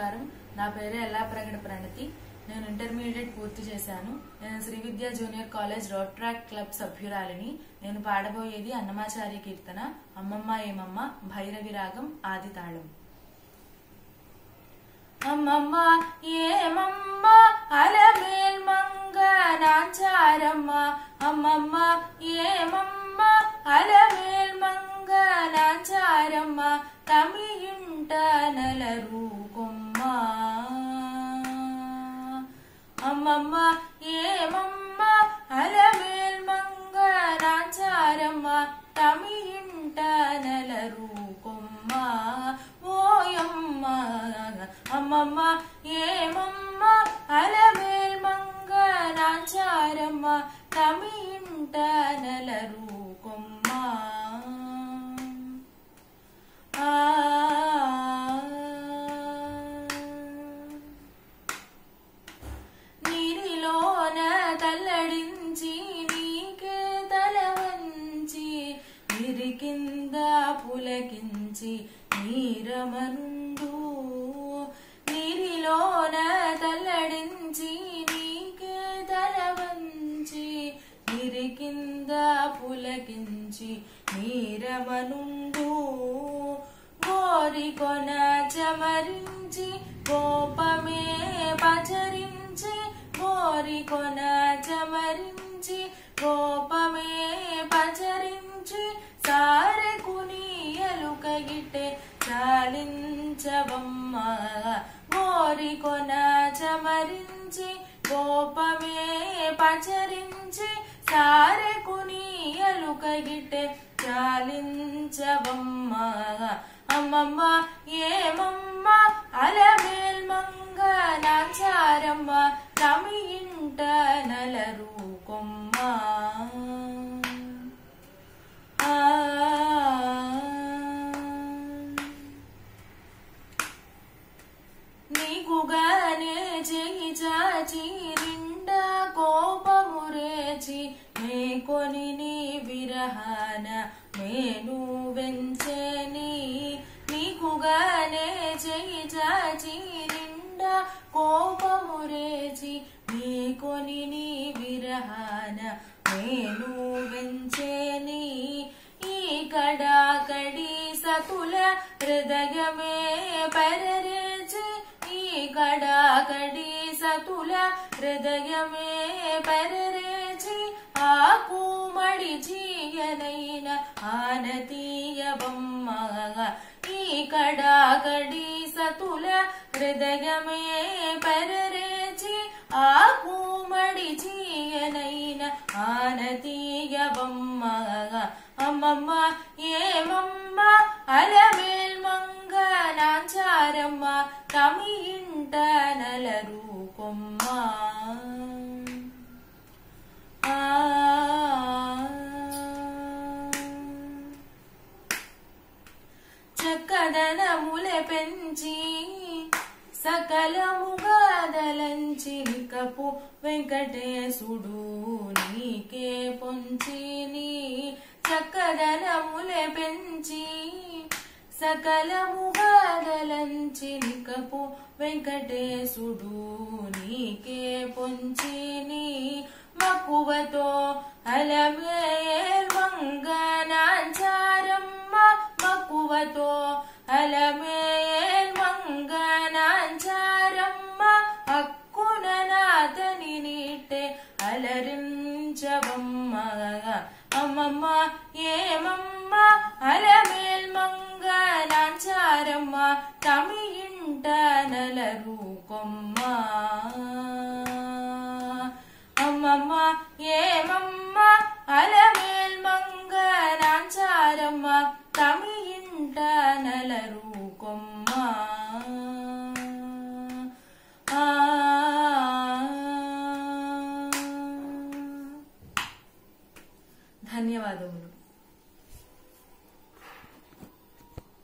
నమస్కారం. నా పేరు ఎల్లాప్రగడ ప్రణతి. నేను ఇంటర్మీడియట్ పూర్తి చేశాను. నేను Sri Vidya junior college road track club సభ్యురాలిని. నేను పాడబోయేది అన్నమాచార్య కీర్తన అమ్మమ్మ ఏమమ్మ భైరవి రాగం ఆది తాళం. అమ్మమ్మ ఏమమ్మ అలమేల్ మంగ నాచారమ్మ, అమ్మమ్మ ఏమమ్మ అలమేల్ మంగ నాచారమ్మ, తమియుంట నలరు కొమ్మ. అమ్మమ్మ ఏమమ్మ అలమేల్ మంగ నాచారమ్మ, తమియుంట నలరు కొమ్మ. ఓయమ్మ అమ్మమ్మ ఏమమ్మ అలమేల్ మంగ నాచారమ్మ, తమియుంట నలరు కొమ్మ. నీరిలోన తల్లడించి నీకే తల వంచి, నీరి కింద పులకించి నీరమనుండు. నీరిలోన తల్లడించి నీకే తల వంచి, నీరి కింద పులకించి నీరమనుండు. గోరికొన చమరించి కోపమే పచరించి, గోరికొన చమరించి కోపమే పచరించి, సారెకుని ఎలుకగిట్టే చాలించవమ్మ. గోరికొన చమరించి కోపమే పచరించి, సారెకుని ఎలుకగిట్టే చాలించవమ్మ. అమ్మమ్మ ఏమమ్మ అలమేల్ మంగ నాచారమ్మ, తమియుంట నలరు కొమ్మ. నీకుగానే చెయ్యి చాచి నిండా కోపము రేచి, మేకొని నీ విరహాన మేను వెంచెని. నీకుగానే చెయ్యి చాచి నిండా కోపము రేచి, మేకొని నీ విరహాన మేను వెంచెని. ఈ కడాకడి సతుల హృదయమే పరరేచి, ఈ కడాకడి సతుల హృదయమే పరరేచి, ఆకు మడి చీయనైన ఆనతీయవమ్మ. ఈ కడాకడి సతుల హృదయమే పరరేచి, ఆకు మడి చీయనైన ఆనతీయవమ్మ. అమ్మమ్మ ఏమమ్మ అలమేల్ మంగ నాచారమ్మ, తమియుంట నలరు కొమ్మ. చక్కదనములె పెంచి సకలముగా దలంచి, కపు వెంకటేశుడు నీకే పొంచిని. చక్కదనములె పెంచి సకలముగా దలంచి, కపు వెంకటేశుడు నీకే పొంచిని. మక్కువతో అలమేల్ మంగ నాచారమ్మ, మక్కువతో అలమేల్ మంగ నాచారమ్మ, హక్కున నాతని నీటే అలరించవమ్మ. అమ్మమ్మ ఏమమ్మ అలమేల్ మంగ నాచారమ్మ, తమియుంట నలరు కొమ్మ. అమ్మమ్మ ఏమమ్మ అలమేల్ మంగ నాచారమ్మ, తమియుంట నలరు కొమ్మ. ధన్యవాదములు.